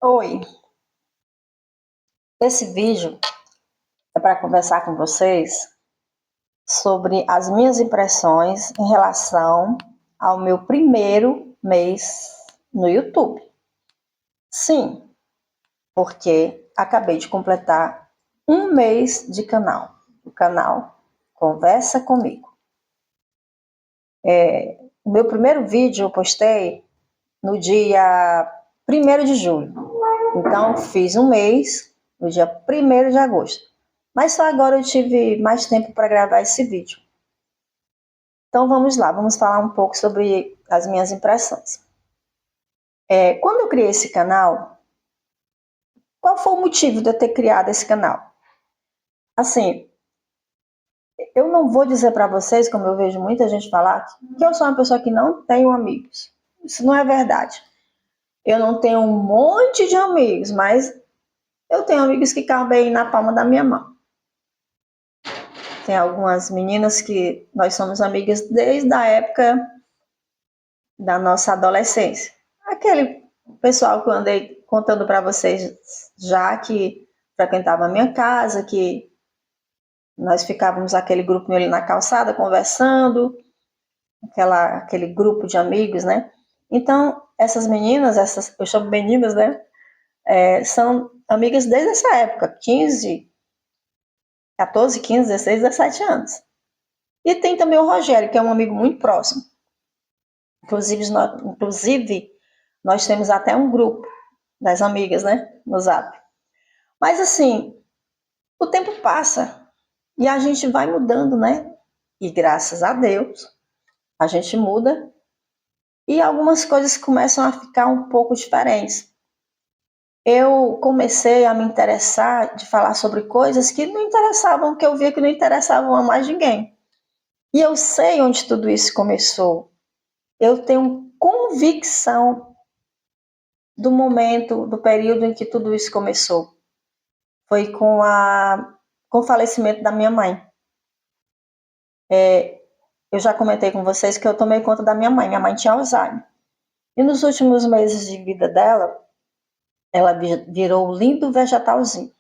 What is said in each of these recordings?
Oi, esse vídeo é para conversar com vocês sobre as minhas impressões em relação ao meu primeiro mês no YouTube. Sim, porque acabei de completar um mês de canal, o canal Conversa Comigo. O meu primeiro vídeo eu postei no dia 1º de julho, então fiz um mês no dia 1º de agosto. Mas só agora eu tive mais tempo para gravar esse vídeo. Então vamos lá, vamos falar um pouco sobre as minhas impressões. Quando eu criei esse canal, qual foi o motivo de eu ter criado esse canal? Assim, eu não vou dizer para vocês, como eu vejo muita gente falar, que eu sou uma pessoa que não tenho amigos. Isso não é verdade. Eu não tenho um monte de amigos, mas eu tenho amigos que cabem na palma da minha mão. Tem algumas meninas que nós somos amigas desde a época da nossa adolescência. Aquele pessoal que eu andei contando para vocês já, que frequentava a minha casa, que nós ficávamos aquele grupinho ali na calçada conversando, aquele grupo de amigos, né? Então, essas meninas, eu chamo meninas, né? São amigas desde essa época, 14, 15, 16, 17 anos. E tem também o Rogério, que é um amigo muito próximo. Inclusive, nós temos até um grupo das amigas, né, no Zap. Mas assim, o tempo passa e a gente vai mudando, né? E graças a Deus, a gente muda e algumas coisas começam a ficar um pouco diferentes. Eu comecei a me interessar de falar sobre coisas que não interessavam, que eu via que não interessavam a mais ninguém. E eu sei onde tudo isso começou. Eu tenho convicção do momento, do período em que tudo isso começou. Foi com o falecimento da minha mãe. Eu já comentei com vocês que eu tomei conta da minha mãe. Minha mãe tinha Alzheimer. E nos últimos meses de vida dela, ela virou um lindo vegetalzinho.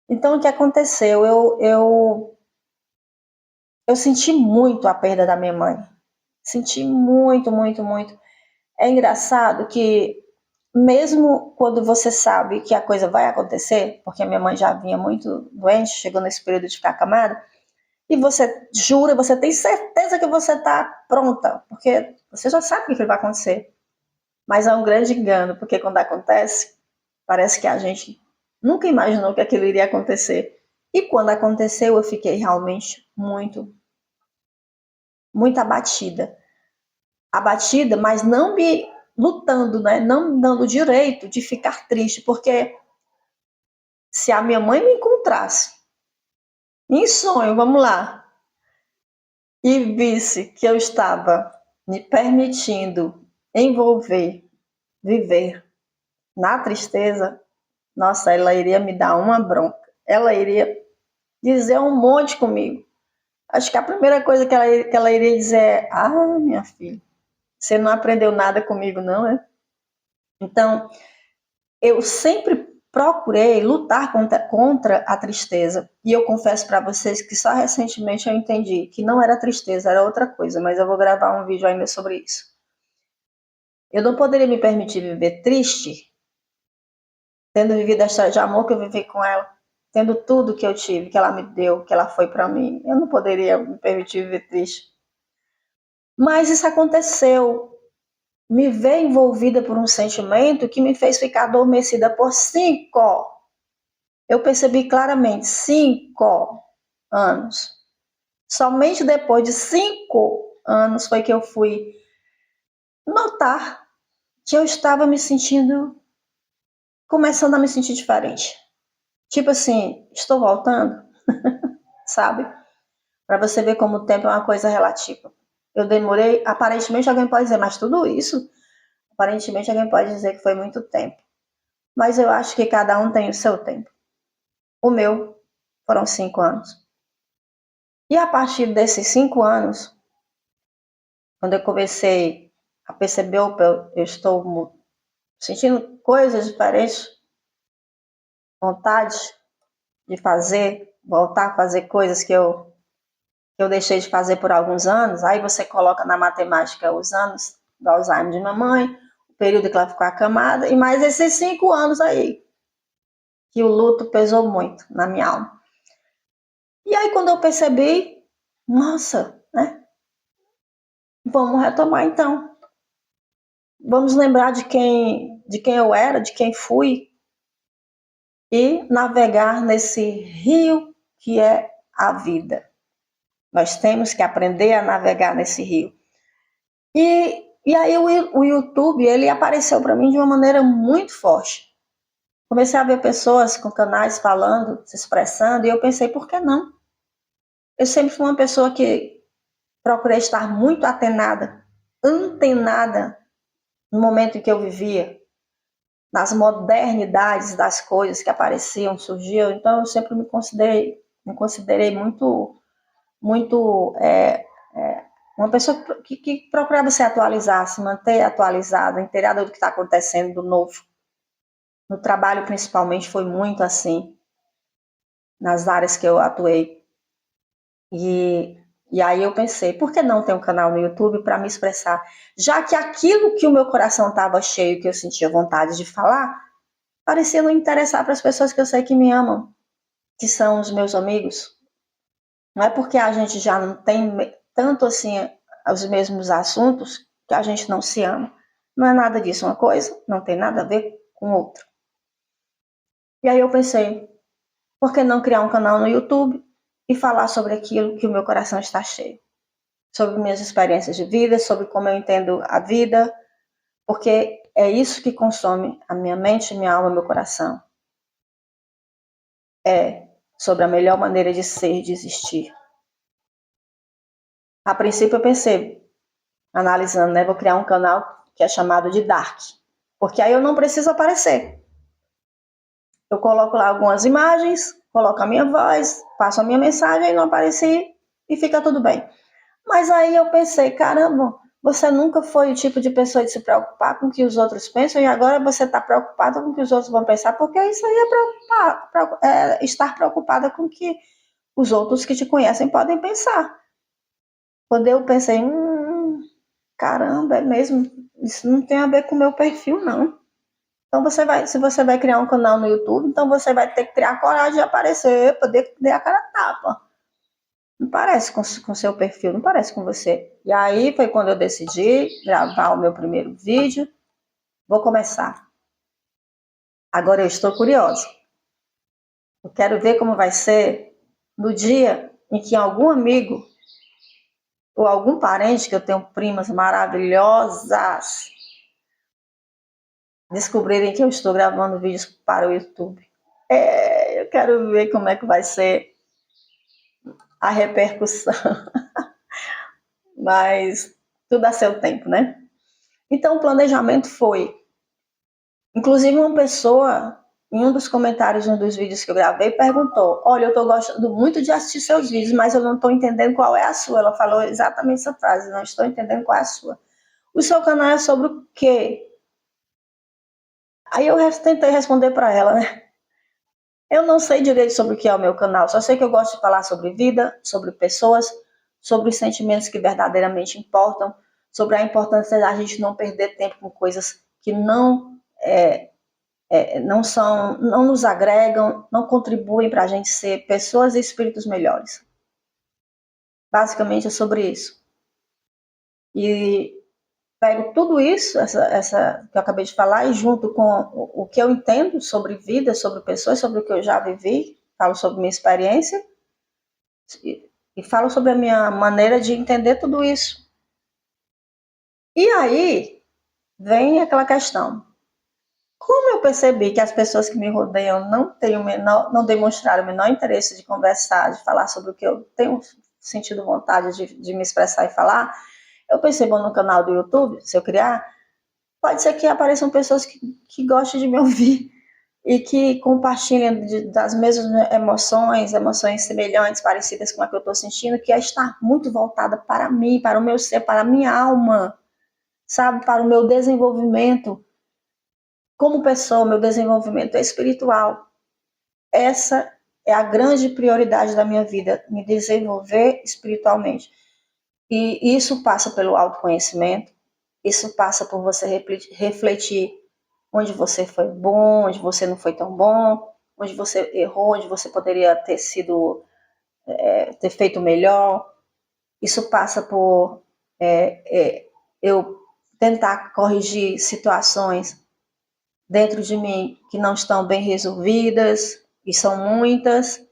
Então, o que aconteceu? Eu senti muito a perda da minha mãe. Senti muito, muito, muito. É engraçado que, mesmo quando você sabe que a coisa vai acontecer, porque a minha mãe já vinha muito doente, chegou nesse período de ficar acamada, e você jura, você tem certeza que você está pronta, porque você já sabe o que vai acontecer. Mas é um grande engano, porque quando acontece, parece que a gente nunca imaginou que aquilo iria acontecer. E quando aconteceu, eu fiquei realmente muito, muito abatida. Abatida, mas não me lutando, né? Não me dando o direito de ficar triste, porque se a minha mãe me encontrasse em sonho, vamos lá, e visse que eu estava me permitindo envolver, viver na tristeza, nossa, ela iria me dar uma bronca. Ela iria dizer um monte comigo. Acho que a primeira coisa que ela iria dizer é: ah, minha filha, você não aprendeu nada comigo, não, é? Então, eu sempre procurei lutar contra a tristeza. E eu confesso para vocês que só recentemente eu entendi que não era tristeza, era outra coisa. Mas eu vou gravar um vídeo ainda sobre isso. Eu não poderia me permitir viver triste, tendo vivido a história de amor que eu vivi com ela, tendo tudo que eu tive, que ela me deu, que ela foi para mim. Eu não poderia me permitir viver triste. Mas isso aconteceu. Me ver envolvida por um sentimento que me fez ficar adormecida por 5. Eu percebi claramente, 5 anos. Somente depois de 5 anos foi que eu fui notar que eu estava me sentindo, começando a me sentir diferente. Tipo assim, estou voltando, sabe? Para você ver como o tempo é uma coisa relativa. Eu demorei, aparentemente alguém pode dizer, mas tudo isso, aparentemente alguém pode dizer que foi muito tempo. Mas eu acho que cada um tem o seu tempo. O meu foram 5 anos. E a partir desses 5 anos, quando eu comecei a perceber, opa, eu estou sentindo coisas diferentes, vontade de fazer, voltar a fazer coisas que eu deixei de fazer por alguns anos. Aí você coloca na matemática os anos do Alzheimer de mamãe, o período que ela ficou acamada, e mais esses 5 anos aí, que o luto pesou muito na minha alma. E aí quando eu percebi, nossa, né? Vamos retomar então. Vamos lembrar de quem eu era, de quem fui, e navegar nesse rio que é a vida. Nós temos que aprender a navegar nesse rio. E aí o YouTube, ele apareceu para mim de uma maneira muito forte. Comecei a ver pessoas com canais falando, se expressando, e eu pensei, por que não? Eu sempre fui uma pessoa que procurei estar muito antenada no momento em que eu vivia, nas modernidades das coisas que apareciam, surgiam. Então eu sempre me considerei muito uma pessoa que procurava se atualizar, se manter atualizada, inteirada do que está acontecendo do novo. No trabalho, principalmente, foi muito assim, nas áreas que eu atuei. E aí eu pensei, por que não ter um canal no YouTube para me expressar? Já que aquilo que o meu coração estava cheio, que eu sentia vontade de falar, parecia não interessar para as pessoas que eu sei que me amam, que são os meus amigos. Não é porque a gente já não tem tanto assim os mesmos assuntos que a gente não se ama. Não é nada disso uma coisa, não tem nada a ver com outra. E aí eu pensei, por que não criar um canal no YouTube e falar sobre aquilo que o meu coração está cheio? Sobre minhas experiências de vida, sobre como eu entendo a vida, porque é isso que consome a minha mente, minha alma, meu coração. É sobre a melhor maneira de ser e de existir. A princípio eu pensei, analisando, né, vou criar um canal que é chamado de Dark, porque aí eu não preciso aparecer. Eu coloco lá algumas imagens, coloco a minha voz, passo a minha mensagem e não apareci e fica tudo bem. Mas aí eu pensei, caramba, você nunca foi o tipo de pessoa de se preocupar com o que os outros pensam e agora você está preocupada com o que os outros vão pensar, porque isso aí é estar preocupada com o que os outros que te conhecem podem pensar. Quando eu pensei, caramba, é mesmo, isso não tem a ver com o meu perfil, não. Então se você vai criar um canal no YouTube, então você vai ter que criar coragem de aparecer, poder dar a cara a tapa. Não parece com o seu perfil, não parece com você. E aí foi quando eu decidi gravar o meu primeiro vídeo. Vou começar. Agora eu estou curiosa. Eu quero ver como vai ser no dia em que algum amigo ou algum parente, que eu tenho primas maravilhosas, descobrirem que eu estou gravando vídeos para o YouTube. Eu quero ver como é que vai ser a repercussão. Mas tudo a seu tempo, né? Então o planejamento foi, inclusive uma pessoa, em um dos comentários de um dos vídeos que eu gravei, perguntou, olha, eu estou gostando muito de assistir seus vídeos, mas eu não estou entendendo qual é a sua. Ela falou exatamente essa frase, não estou entendendo qual é a sua. O seu canal é sobre o quê? Aí eu tentei responder para ela, né? Eu não sei direito sobre o que é o meu canal, só sei que eu gosto de falar sobre vida, sobre pessoas, sobre os sentimentos que verdadeiramente importam, sobre a importância da gente não perder tempo com coisas que não nos agregam, não contribuem para a gente ser pessoas e espíritos melhores. Basicamente é sobre isso. E pego tudo isso, essa que eu acabei de falar, e junto com o que eu entendo sobre vida, sobre pessoas, sobre o que eu já vivi, falo sobre minha experiência e falo sobre a minha maneira de entender tudo isso. E aí vem aquela questão. Como eu percebi que as pessoas que me rodeiam não demonstraram o menor interesse de conversar, de falar sobre o que eu tenho sentido vontade de me expressar e falar, eu pensei, bom, no canal do YouTube, se eu criar, pode ser que apareçam pessoas que gostem de me ouvir e que compartilhem das mesmas emoções semelhantes, parecidas com a que eu estou sentindo, que é estar muito voltada para mim, para o meu ser, para a minha alma, sabe, para o meu desenvolvimento. como pessoa, meu desenvolvimento espiritual. Essa é a grande prioridade da minha vida, me desenvolver espiritualmente. E isso passa pelo autoconhecimento, isso passa por você refletir onde você foi bom, onde você não foi tão bom, onde você errou, onde você poderia ter sido, ter feito melhor. Isso passa por eu tentar corrigir situações dentro de mim que não estão bem resolvidas, e são muitas.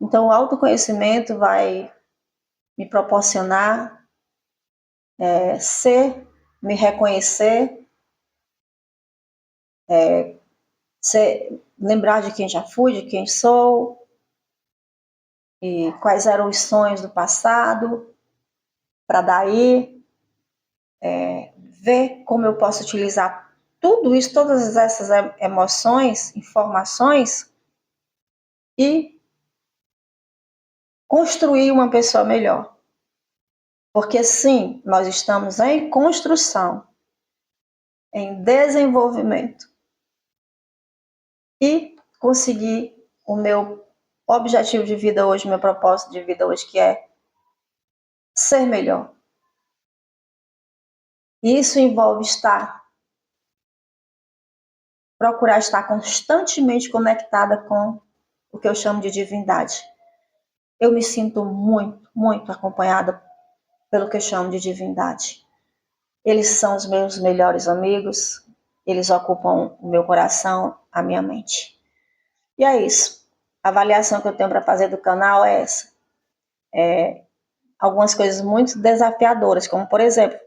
Então, o autoconhecimento vai me proporcionar ser, me reconhecer, lembrar de quem já fui, de quem sou, e quais eram os sonhos do passado, para daí ver como eu posso utilizar tudo isso, todas essas emoções, informações, e construir uma pessoa melhor. Porque sim, nós estamos em construção, em desenvolvimento. E conseguir o meu objetivo de vida hoje, meu propósito de vida hoje, que é ser melhor. E isso envolve procurar estar constantemente conectada com o que eu chamo de divindade. Eu me sinto muito, muito acompanhada pelo que eu chamo de divindade. Eles são os meus melhores amigos, eles ocupam o meu coração, a minha mente. E é isso. A avaliação que eu tenho para fazer do canal é essa. Algumas coisas muito desafiadoras, como, por exemplo,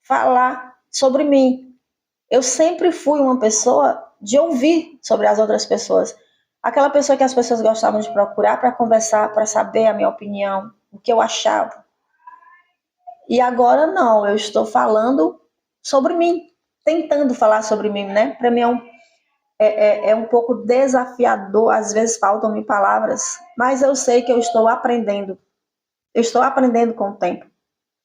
falar sobre mim. Eu sempre fui uma pessoa de ouvir sobre as outras pessoas. Aquela pessoa que as pessoas gostavam de procurar para conversar, para saber a minha opinião, o que eu achava. E agora não, eu estou falando sobre mim, tentando falar sobre mim, né? Para mim é um pouco desafiador, às vezes faltam-me palavras, mas eu sei que eu estou aprendendo. Eu estou aprendendo com o tempo,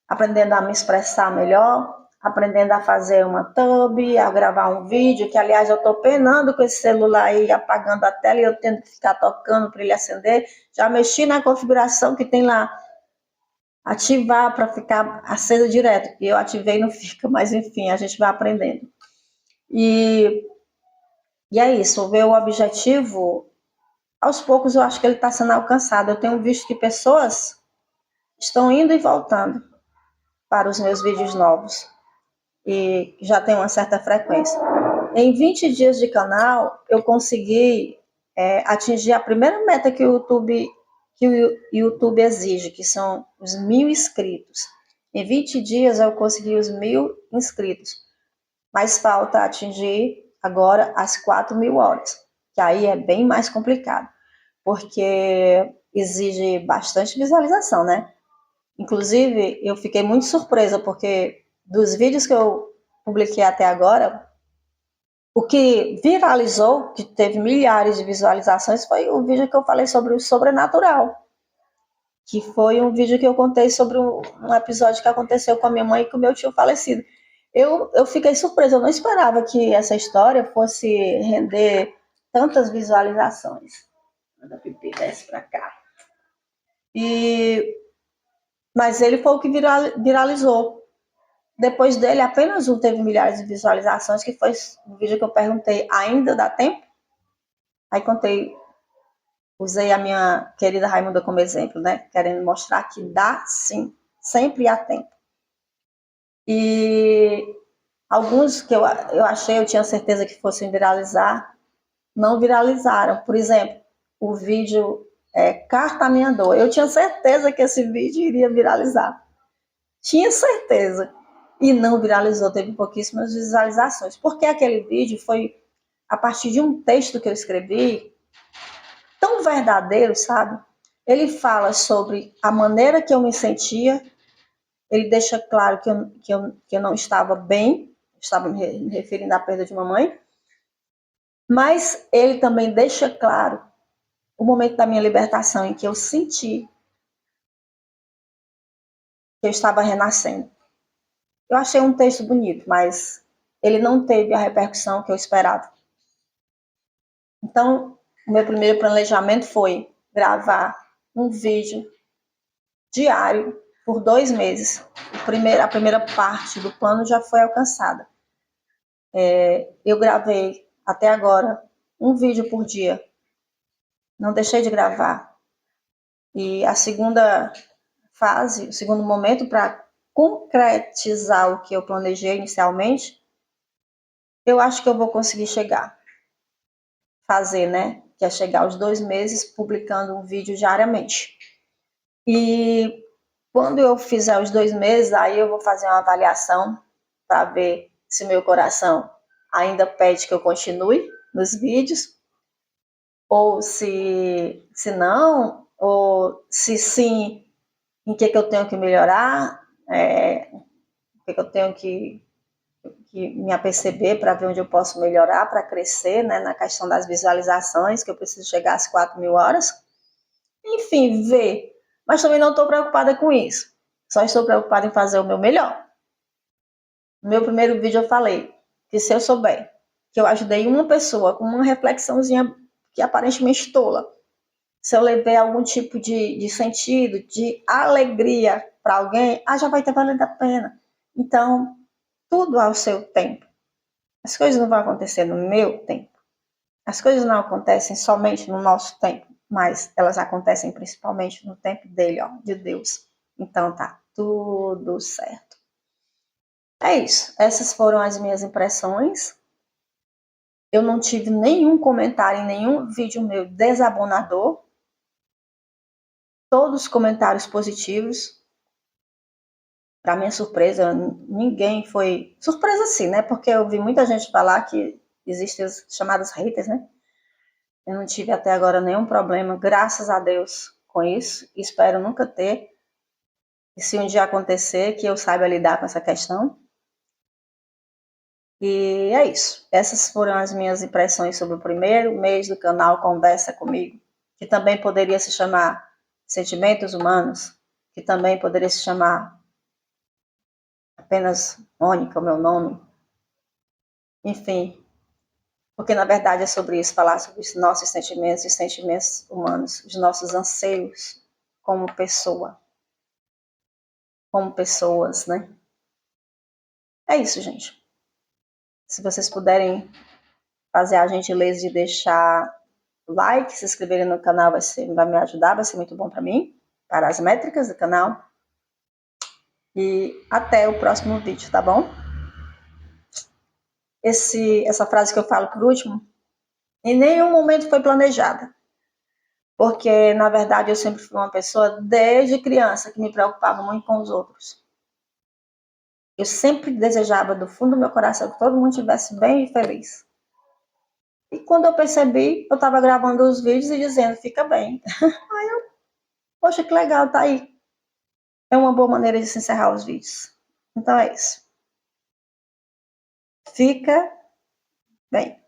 aprendendo a me expressar melhor, aprendendo a fazer uma thumb, a gravar um vídeo, que aliás eu estou penando com esse celular aí, apagando a tela e eu tendo que ficar tocando para ele acender. Já mexi na configuração que tem lá, ativar para ficar acesa direto, e eu ativei e não fica, mas enfim, a gente vai aprendendo. E é isso, ver o objetivo, aos poucos eu acho que ele está sendo alcançado. Eu tenho visto que pessoas estão indo e voltando para os meus vídeos novos, e já tem uma certa frequência. Em 20 dias de canal, eu consegui atingir a primeira meta que o YouTube exige, que são os 1.000 inscritos. Em 20 dias eu consegui os 1.000 inscritos, mas falta atingir agora as 4.000 horas, que aí é bem mais complicado, porque exige bastante visualização, né? Inclusive, eu fiquei muito surpresa, porque dos vídeos que eu publiquei até agora, o que viralizou, que teve milhares de visualizações, foi o vídeo que eu falei sobre o sobrenatural, que foi um vídeo que eu contei sobre um episódio que aconteceu com a minha mãe e com o meu tio falecido. Eu fiquei surpresa, eu não esperava que essa história fosse render tantas visualizações. Manda pipi, desce pra cá. Mas ele foi o que viralizou. Depois dele, apenas um teve milhares de visualizações, que foi o vídeo que eu perguntei, ainda dá tempo? Aí contei, usei a minha querida Raimunda como exemplo, né? Querendo mostrar que dá sim, sempre há tempo. E alguns que eu achei, eu tinha certeza que fossem viralizar, não viralizaram. Por exemplo, o vídeo Carta à Minha Dor. Eu tinha certeza que esse vídeo iria viralizar. Tinha certeza. E não viralizou, teve pouquíssimas visualizações. Porque aquele vídeo foi a partir de um texto que eu escrevi, tão verdadeiro, sabe? Ele fala sobre a maneira que eu me sentia, ele deixa claro que eu não estava bem, estava me referindo à perda de uma mãe, mas ele também deixa claro o momento da minha libertação, em que eu senti que eu estava renascendo. Eu achei um texto bonito, mas ele não teve a repercussão que eu esperava. Então, o meu primeiro planejamento foi gravar um vídeo diário por 2 meses. A primeira parte do plano já foi alcançada. Eu gravei até agora um vídeo por dia. Não deixei de gravar. E a segunda fase, o segundo momento para concretizar o que eu planejei inicialmente, eu acho que eu vou conseguir fazer, né? Que é chegar aos 2 meses publicando um vídeo diariamente. E quando eu fizer os 2 meses, aí eu vou fazer uma avaliação para ver se meu coração ainda pede que eu continue nos vídeos, ou se não, ou se sim, em que eu tenho que melhorar, o que eu tenho que me aperceber para ver onde eu posso melhorar, para crescer, né, na questão das visualizações, que eu preciso chegar às 4.000 horas. Enfim, ver. Mas também não estou preocupada com isso. Só estou preocupada em fazer o meu melhor. No meu primeiro vídeo eu falei que se eu souber que eu ajudei uma pessoa com uma reflexãozinha que aparentemente tola, se eu levei algum tipo de sentido, de alegria para alguém, já vai ter valido a pena. Então, tudo ao seu tempo. As coisas não vão acontecer no meu tempo. As coisas não acontecem somente no nosso tempo, mas elas acontecem principalmente no tempo dele, de Deus. Então tá tudo certo. É isso. Essas foram as minhas impressões. Eu não tive nenhum comentário em nenhum vídeo meu desabonador. Todos os comentários positivos. Para minha surpresa, ninguém foi... Surpresa sim, né? Porque eu vi muita gente falar que existem os chamados haters, né? Eu não tive até agora nenhum problema, graças a Deus, com isso. Espero nunca ter. E se um dia acontecer, que eu saiba lidar com essa questão. E é isso. Essas foram as minhas impressões sobre o primeiro mês do canal Conversa Comigo, que também poderia se chamar Sentimentos Humanos, que também poderia se chamar apenas Mônica, o meu nome. Enfim, porque na verdade é sobre isso, falar sobre os nossos sentimentos, os sentimentos humanos, os nossos anseios como pessoa, como pessoas, né? É isso, gente. Se vocês puderem fazer a gentileza de deixar o like, se inscreverem no canal, vai me ajudar, vai ser muito bom para mim, para as métricas do canal. E até o próximo vídeo, tá bom? Essa frase que eu falo por último, em nenhum momento foi planejada. Porque, na verdade, eu sempre fui uma pessoa, desde criança, que me preocupava muito com os outros. Eu sempre desejava, do fundo do meu coração, que todo mundo estivesse bem e feliz. E quando eu percebi, eu estava gravando os vídeos e dizendo, fica bem. Aí eu, poxa, que legal, tá aí. É uma boa maneira de se encerrar os vídeos. Então é isso. Fica bem.